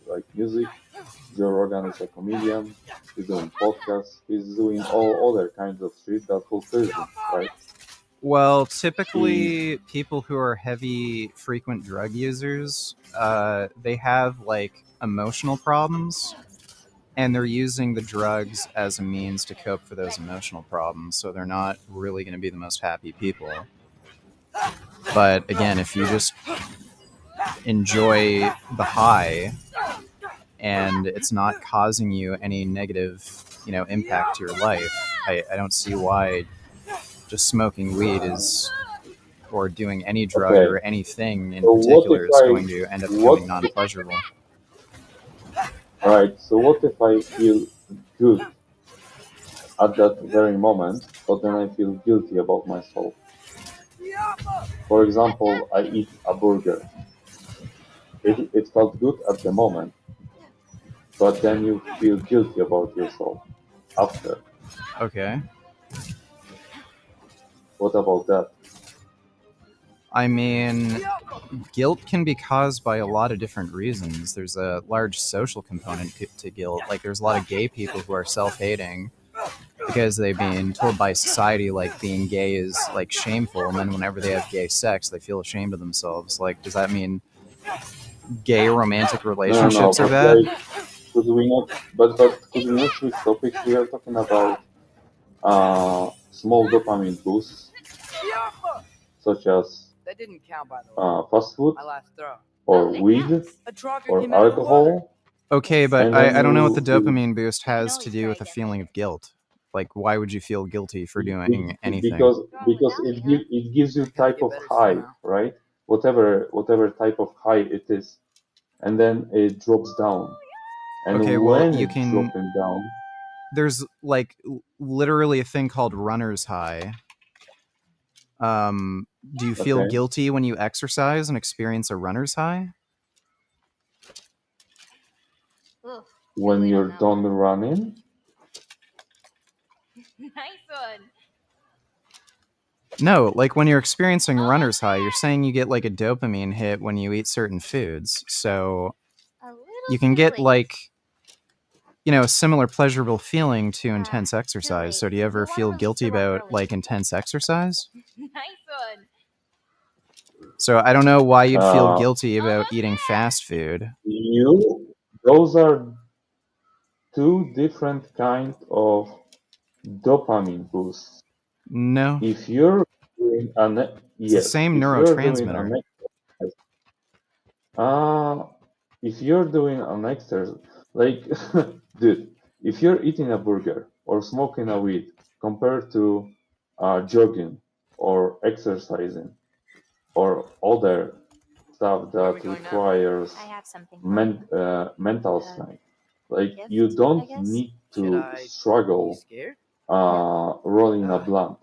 like music. Joe Rogan is a comedian. He's doing podcasts. He's doing all other kinds of shit that fulfills him, right? Well, He typically people who are heavy, frequent drug users, they have like emotional problems, and they're using the drugs as a means to cope for those emotional problems. So they're not really going to be the most happy people. But again, if you just enjoy the high and it's not causing you any negative, impact to your life, I don't see why just smoking weed is, or doing any drug okay. or anything in So what if particular, is I going to end up what becoming non-pleasurable. right? So what if I feel good at that very moment, but then I feel guilty about myself? For example, I eat a burger. It felt good at the moment, but then you feel guilty about yourself after. Okay. What about that? I mean, guilt can be caused by a lot of different reasons. There's a large social component to guilt. Like, there's a lot of gay people who are self-hating because they've been told by society like being gay is like shameful, and then whenever they have gay sex, they feel ashamed of themselves. Like, does that mean gay romantic No, relationships are but bad? like, could we not? But could we not switch topics? We are talking about small dopamine boosts, such as That didn't count, by the way. fast food My last throw. or weed A drop or came out of the water. alcohol, Okay, but and then I don't know what the you dopamine boost has to do with a feeling of guilt. Like, why would you feel guilty for doing anything? because it gives you type of high, right? Whatever type of high it is, and then it drops down. And Okay, well, when you it's can. dropping down, There's like literally a thing called runner's high. Do you feel okay, guilty when you exercise and experience a runner's high? when you're done running, Nice one. No, like when you're experiencing runner's high, you're saying you get like a dopamine hit when you eat certain foods. So you can get like, a similar pleasurable feeling to intense exercise. So do you ever feel guilty about like intense exercise? Nice one. So I don't know why you'd feel uh, guilty about eating fast food. those are two different kind of dopamine boosts. No, If you're doing an it's the yes, same if you're doing neurotransmitter. an exercise, uh, if you're doing an exercise, like, dude, if you're eating a burger or smoking a weed compared to jogging or exercising or other stuff Where are we that going now? requires I have something for you. mental Uh, strength, like gift, you I don't guess? need Should to I be struggle scared? rolling a Uh, blunt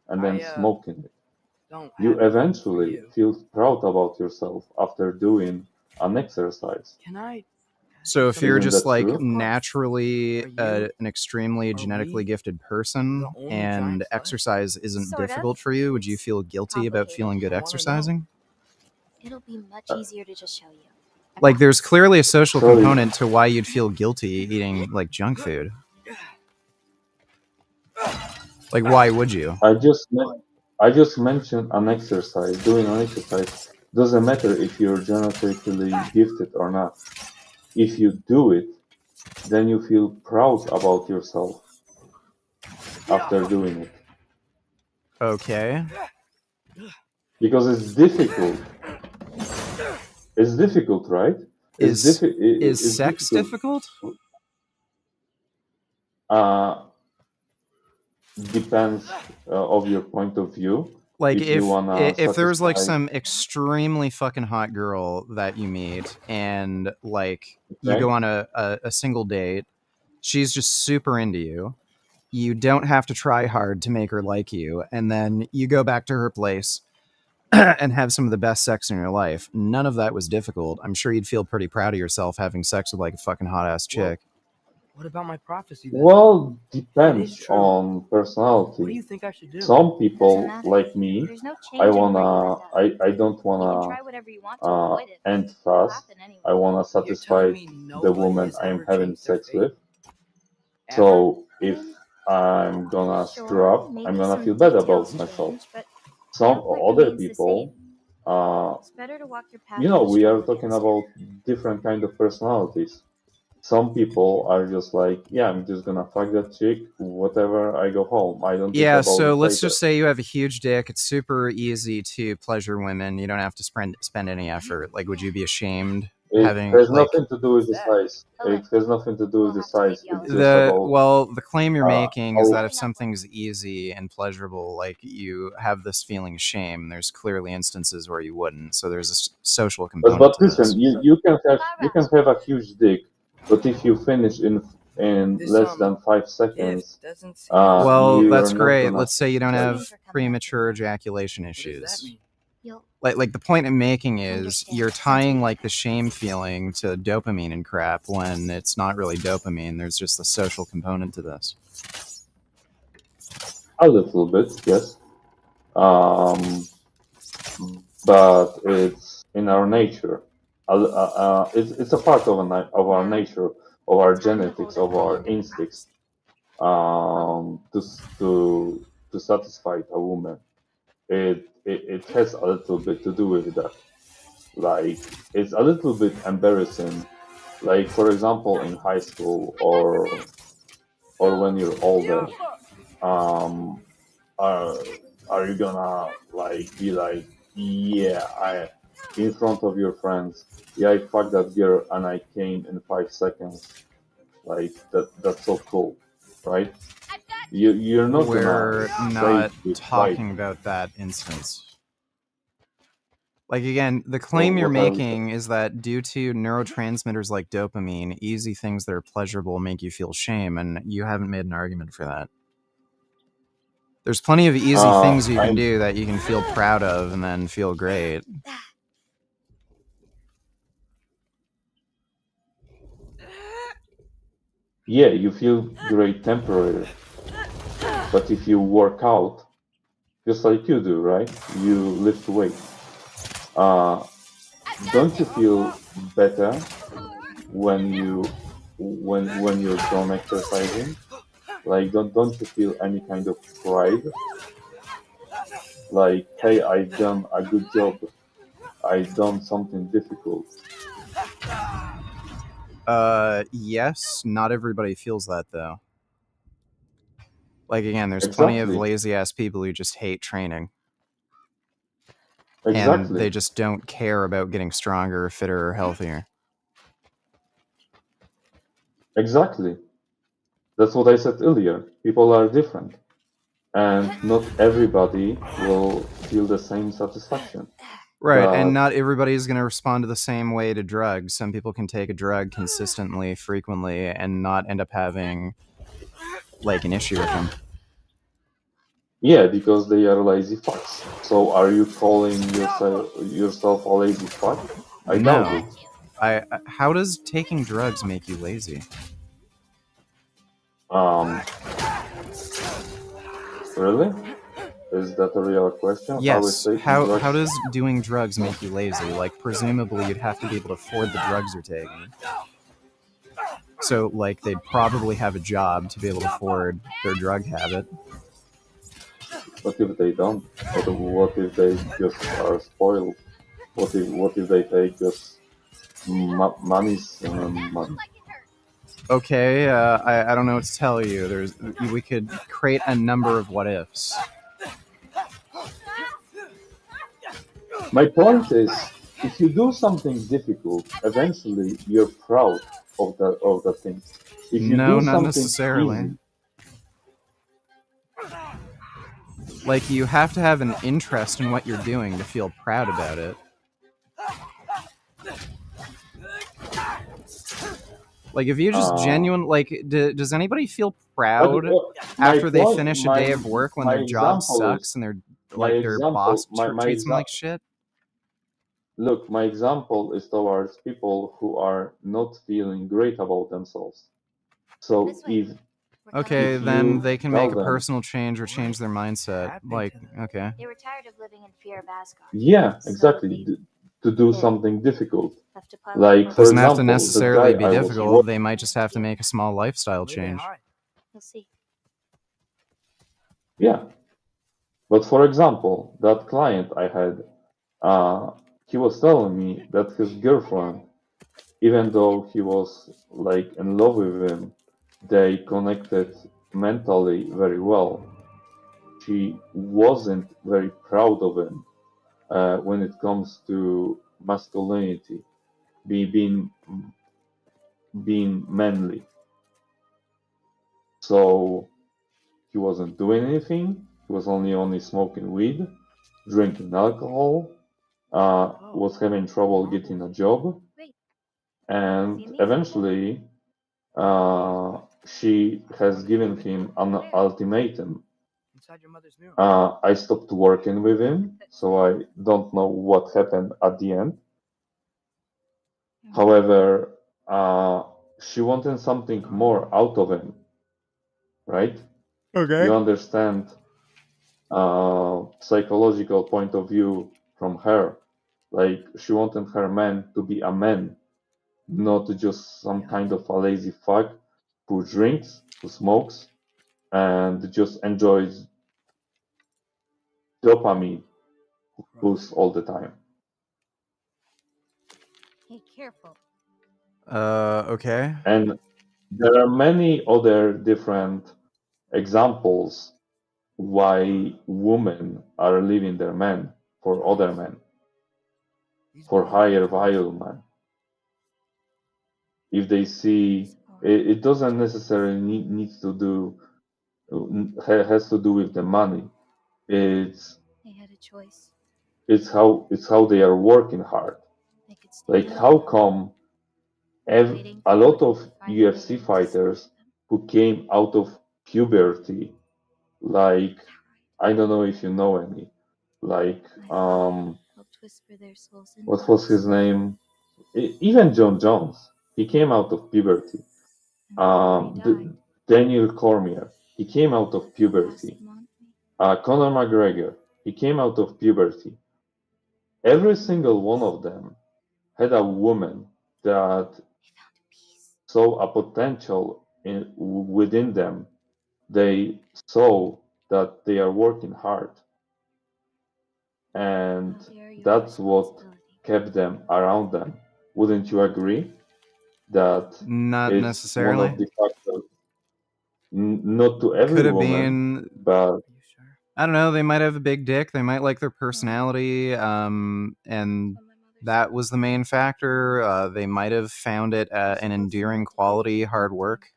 and then I smoking it. don't You have anything for eventually you. feel proud about yourself after doing an exercise. Can I? So if you're Isn't just that like true? naturally Are you- an extremely are genetically we gifted person the only and giant slut? exercise isn't Sort of. difficult for you, would you feel guilty about Complicated. feeling good I wanna know. exercising? It'll be much Uh, easier to just show you. I Like, there's promise. clearly a social Sorry, component to why you'd feel guilty eating like junk food. Like, why would you? I just mentioned an exercise. Doing an exercise doesn't matter if you're genetically gifted or not. If you do it, then you feel proud about yourself after doing it Okay. because it's difficult. It's difficult, right? Is It's sex difficult. difficult? Uh, depends of your point of view. Like, If you wanna if there was like satisfy, some extremely fucking hot girl that you meet and like you okay, go on a single date, she's just super into you. You don't have to try hard to make her like you, and then you go back to her place and have some of the best sex in your life. None of that was difficult. I'm sure you'd feel pretty proud of yourself having sex with like a fucking hot ass chick. What about my prophecy then? Well, If it is depends true, on what do personality. you think I should do? Some Doesn't people matter. like me, There's no I change in who you wanna, end up. I don't You can wanna try whatever you want to avoid it, but end it'll fast. happen I anyway. wanna You're telling satisfy me the nobody woman has I'm ever having changed their sex fate? with. Ever? So I if mean, I'm gonna screw sure, up, I'm maybe gonna some feel bad details about myself. change, but the Some end point other remains the people, same. uh, It's better to walk your path you than know, to we are struggle talking against it. about different kind of personalities. Some people are just like, yeah, I'm just gonna fuck that chick, whatever, I go home. I don't think Yeah, about so it let's just later. say you have a huge dick. It's super easy to pleasure women. You don't have to spend any effort. Like, would you be ashamed It having has like nothing to do with What's the that? size. A It look, has nothing to do with we'll the have to size. take y'all It's just aside. about the claim you're making is that how. if something's easy and pleasurable, like you have this feeling of shame, there's clearly instances where you wouldn't. So there's a social component But to listen, this. you can have a huge dick, but if you finish in This less than five gift seconds, doesn't seem Well, you are that's not great. gonna. Let's say you don't These Like, have things are coming up premature again. ejaculation What does that issues. mean? You'll Like the point I'm making is understand you're soon. tying like the shame feeling to dopamine and crap when it's not really dopamine. There's just the social component to this. a little bit, yes. Um, but it's in our nature. It's a part of our Now, nature, of our time to hold genetics, up of my our end of the instincts, promise. Oh, to satisfy a woman. It has a little bit to do with that. Like, it's a little bit embarrassing. Like, for example, in high school, or when you're older, um, are are you gonna like be like, yeah, I in front of your friends, yeah, I fucked that girl and I came in 5 seconds. Like, that's so cool, right? You're not gonna We're say not it with pride. talking about that instance. Like again, the So claim you're what are we making is that due to neurotransmitters like dopamine, easy things that are pleasurable make you feel shame, and you haven't made an argument for that. There's plenty of easy things you can I'm do that you can feel proud of and then feel great. Yeah, you feel great temporary, but if you work out just like you do, right? You lift weights. Uh, don't you feel better when you're done exercising? Like, don't you feel any kind of pride? Like, hey, I've done a good job. I've done something difficult. Yes, not everybody feels that though. Like again, there's plenty of Exactly, lazy ass people who just hate training and exactly, they just don't care about getting stronger, fitter, or healthier. exactly. That's what I said earlier. People are different, and not everybody will feel the same satisfaction. Right, and But not everybody is going to respond to the same way to drugs. Some people can take a drug consistently, frequently, and not end up having like an issue with them. yeah, because they are lazy fucks. So are you calling yourself a lazy fuck? I doubt No, it. how does taking drugs make you lazy? Um, really? Is that a real question? How is Yes. taking How drugs? does doing drugs make you lazy? Like presumably you'd have to be able to afford the drugs you're taking. So like they'd probably have a job to be able to afford their drug habit. What if they don't? What if they just are spoiled? What if they take just money's money? Okay, I don't know what to tell you. We could create a number of what ifs. My point is, if you do something difficult, eventually you're proud of the thing. If you No, do not something necessarily. easy, Like you have to have an interest in what you're doing to feel proud about it. Like if you just uh, genuine like does anybody feel but proud my after they point, finish a day of work when my their job example is sucks and my their example boss my treats them like example. shit? Look, my example is towards people who are not feeling great about themselves. So This way. if We're coming. Okay, if then you they can tell make a them, personal change or change their mindset. happened Like, to them? okay. They were tired of living in fear of Asgard. yeah, So exactly, they to do hid. something difficult. Have to pile Like, up for Doesn't have to example, the guy necessarily be I was difficult. working. They might just have to make a small lifestyle Where they change. hide? You'll see. Yeah, but for example, that client I had, he was telling me that his girlfriend, even though he was like in love with him, they connected mentally very well. She wasn't very proud of him when it comes to masculinity, being being manly. So he wasn't doing anything. He was only smoking weed, drinking alcohol, was having trouble getting a job, Wait, and seen these? eventually she has given him an ultimatum. Inside your mother's mirror. I stopped working with him, so I don't know what happened at the end. However, she wanted something more out of him, right? Okay. You understand psychological point of view from her. Like she wanted her man to be a man, not just some kind of a lazy fuck who drinks, who smokes, and just enjoys dopamine boost all the time. Hey, careful. Okay. And there are many other different examples why women are leaving their men for other men, for higher value men. If they see it doesn't necessarily needs to do has to do with the money. It's They had a choice. it's how they are working hard. They could stay Like home, how come waiting a for lot what of finally made UFC it to fighters spite them. who came out of puberty, like I don't know if you know any, like My father helped whisper their souls into what was us. his name? Even John Jones, he came out of puberty. And before he died, Daniel Cormier, he came out of pass puberty. him on to me. Conor McGregor, he came out of puberty. Every single one of them had a woman that They found peace. saw a potential within them. They saw that they are working hard, and Now they are your that's what responsibility. kept them around them. Wouldn't you agree that Not it's one necessarily. of the factors? Not to every Could have woman, been. but Are you sure? I don't know. They might have a big dick. They might like their personality. And On my mother's that was the main factor. They might have found it an endearing quality, hard work.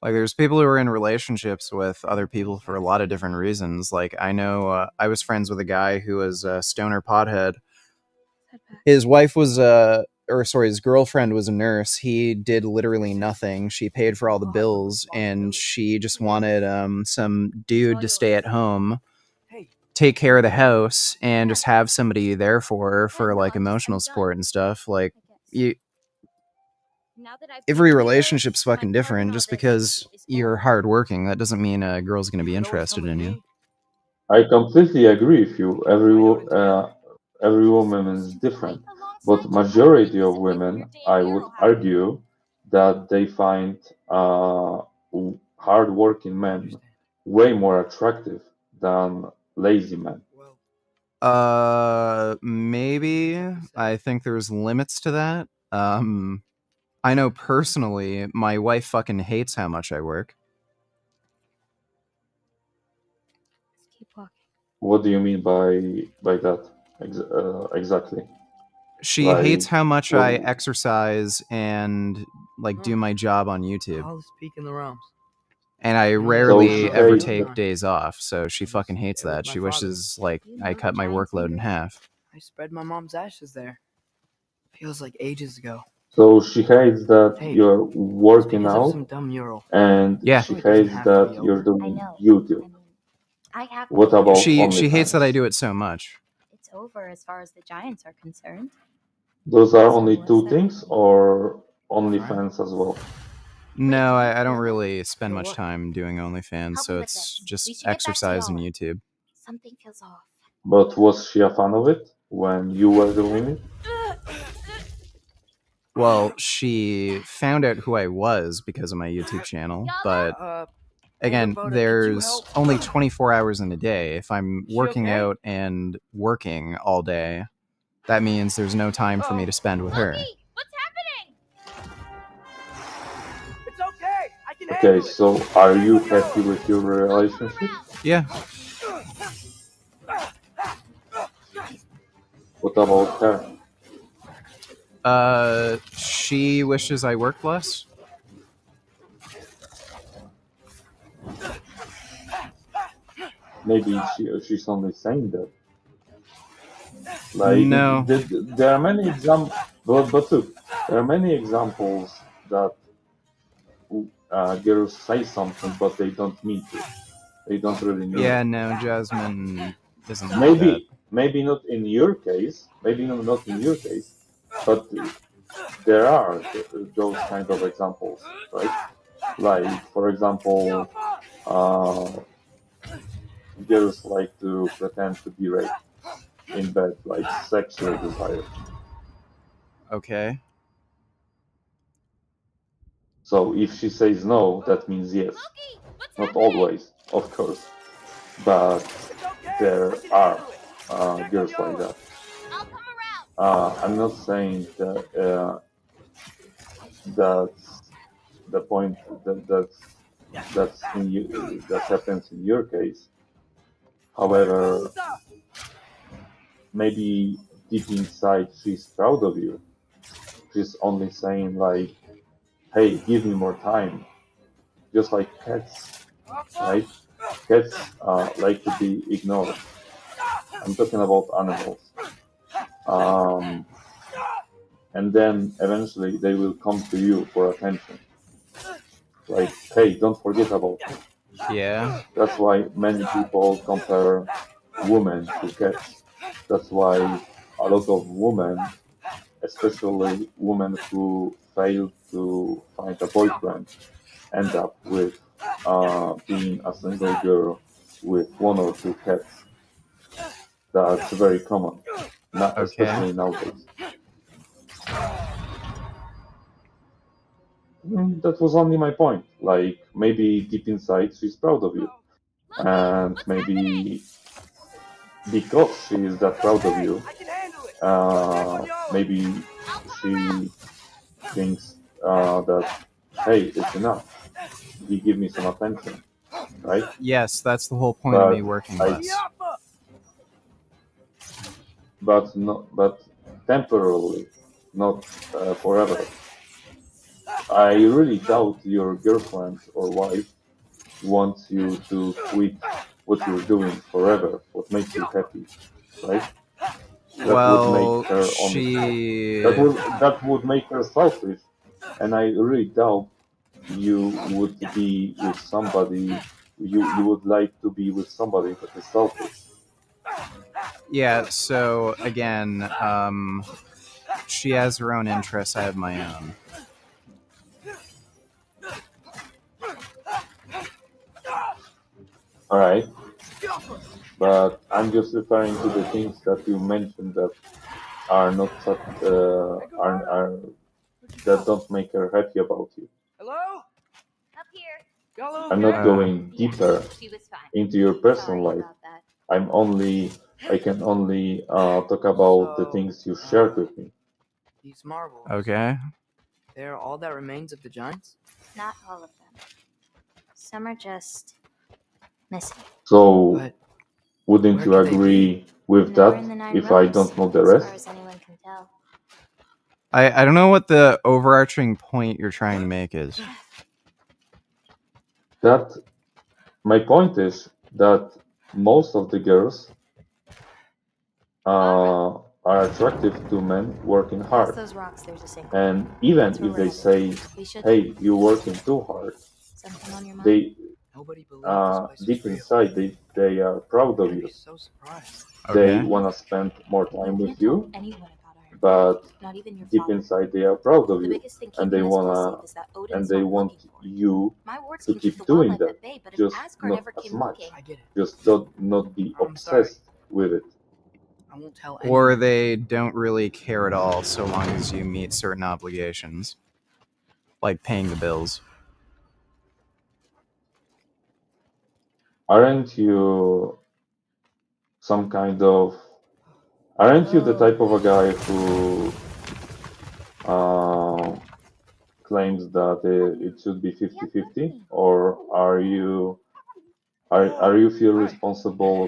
Like, there's people who are in relationships with other people for a lot of different reasons. Like, I know I was friends with a guy who was a stoner pothead. His wife was his girlfriend was a nurse. He did literally nothing. She paid for all the bills, and she just wanted some dude to stay at home, Hey, take care of the house, and just have somebody there for her for like emotional support and stuff. Like, you, every relationship's fucking different. Just because you're hardworking, that doesn't mean a girl's gonna be interested in you. I completely agree with you. can we find out in together? Every woman is different, but majority of women, I would argue, that they find hardworking men way more attractive than lazy men. Well, Maybe. I think there's limits to that. I know personally, my wife fucking hates how much I work. Let's keep walking. What do you mean by that exactly? She Like, hates how much what, I exercise and like do my job on YouTube. all speak in the realms. And I So rarely she ever hates take that. days off, so she fucking hates that. She wishes like I cut my workload in half. I spread my mom's ashes there. Feels like ages ago. So she hates that Hey, you're it's working because of out, some dumb mural. and Yeah. she It doesn't hates have to that be you're over. I doing know. YouTube. I mean, I have What been about here. She hates that I OnlyFans? do it so much. It's over as far as the Giants are concerned. Those are So only what's two that things, mean? or Fine. OnlyFans as well? No, I don't really spend For much what? time doing OnlyFans, Help so me with it's this. We just should get back to exercise and Yala. YouTube. Something feels off. But was she a fan of it when you were doing it? Well, she found out who I was because of my YouTube channel, but again, Boda, could you there's help? only 24 hours in a day. If I'm She working okay? out and working all day, that means there's no time for me to spend with her. Loki, what's happening? It's okay. I can Okay, handle it. so are you happy with your relationship? Yeah. What about her? She wishes I worked less. Maybe she's only saying that. Like No. there are many examples, but look, there are many examples that girls say something but they don't mean to. They don't really mean Yeah, it. no, Jasmine isn't like that. Maybe not in your case, maybe not in your case, but there are those kind of examples, right? Like for example, girls like to pretend to be raped in bed, like sexual desire. Okay. So if she says no, that means yes. Loki, what's Not happening? always, of course, but It's okay. there I can are handle it. Check girls on like that. I'll come around. I'm not saying that that's the point that's in you, that happens in your case. However, maybe deep inside she's proud of you. She's only saying like, "Hey, give me more time." Just like cats, right? Cats like to be ignored. I'm talking about animals. And then eventually they will come to you for attention. Like, hey, don't forget about me. Yeah. That's why many people compare women to cats. That's why a lot of women, especially women who fail to find a boyfriend, end up with being a single girl with one or two cats. That's very common, not especially Okay. nowadays. That was only my point. Like maybe deep inside she's proud of you, Loki, and what's maybe because she is that proud of you, I can handle it. maybe I'll come she around. thinks that hey, it's enough. You give me some attention, right? Yes, that's the whole point of me But working I, less. but temporarily, not forever. I really doubt your girlfriend or wife wants you to quit what you're doing forever, what makes you happy, right? That would make Well, her only she. that would make her selfish, and I really doubt you would be with somebody you would like to be with somebody that is selfish. Yeah, so again, she has her own interests, I have my own. All right, but I'm just referring to the things that you mentioned that are not are that don't make her happy about you. Hello? Up here. Y'all I'm not okay? going Yeah, deeper she was fine. into your personal Sorry life. about that. I can only talk about the So, things you shared with me. These marbles. Okay. They're all that remains of the giants? Not all of them. Some are just missing. So But wouldn't where you could they agree with Nowhere that in the Nine if I Realms, don't know the as far rest? as anyone can tell. I don't know what the overarching point you're trying to make is. That my point is that most of the girls are attractive to men working Past hard. those rocks, there's a sinkhole. And even That's where if we're they headed. say, We should. "Hey, you're working too hard," Something on your mind? they Nobody believed this place was deep real. inside they are proud of I'd be you. so surprised. They Okay. want to spend more time You with can't tell you. anyone about our but Not even your deep father. inside they are proud of The you, biggest thing and keeping us both safe is that Odin and is they not want looking for it. you My words to can keep keep the doing wildlife that, at bay, but if just Asgard not ever as came much. looking, I get it. Just don't not be I'm sorry. obsessed with it. I won't tell Or anyone. they don't really care at all so long as you meet certain obligations, like paying the bills. Aren't you some kind of aren't you the type of a guy who uh, claims that it should be 50-50, or are you feel Bye. responsible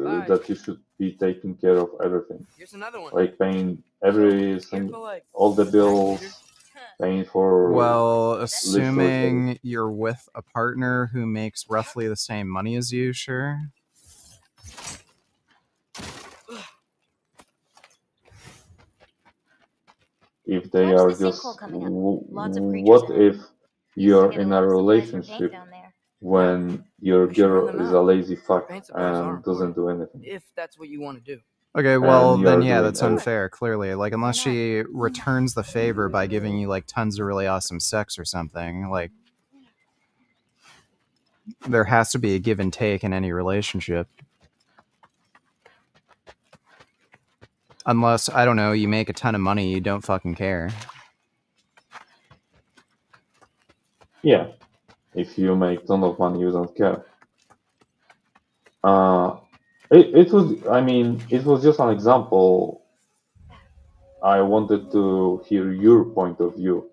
Bye. that you should be taking care of everything, Here's another one. like paying Like all the bills, alligator. paying for Well, literally everything? assuming you're with a partner who makes roughly the same money as you, sure. If they Watch are the just sinkhole coming up. Lots of creatures what in it. if Used to you're get a in a lot of supplies for paint relationship down there. when your We should run girl them is out. a lazy fuck Paint supplies are and doesn't important. do anything, If that's what you want to do. Okay, well, and then you're yeah, doing that's everything? unfair, clearly. Like, unless she returns the favor by giving you, like, tons of really awesome sex or something, like, there has to be a give and take in any relationship. Unless, I don't know, you make a ton of money, you don't fucking care. Yeah, if you make ton of money, you don't care. It was, I mean, it was just an example. I wanted to hear your point of view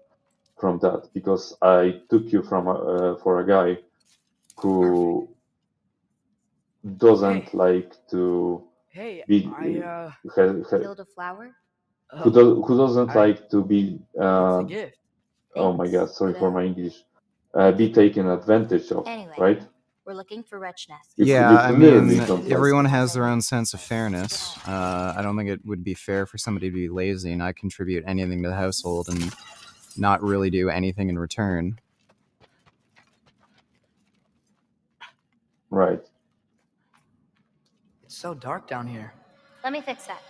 from that because I took you from for a guy who doesn't Hey. like to Hey, be Killed a flower? who doesn't I- like to be it's a gift. oh my god, Thanks sorry for for that. my English, be taken advantage of, Anyway, right? we're looking for wretch nests. Yeah, You I clearly mean, don't like everyone has their own sense of fairness. I don't think it would be fair for somebody to be lazy and not contribute anything to the household and not really do anything in return. right. It's so dark down here. Let me fix that.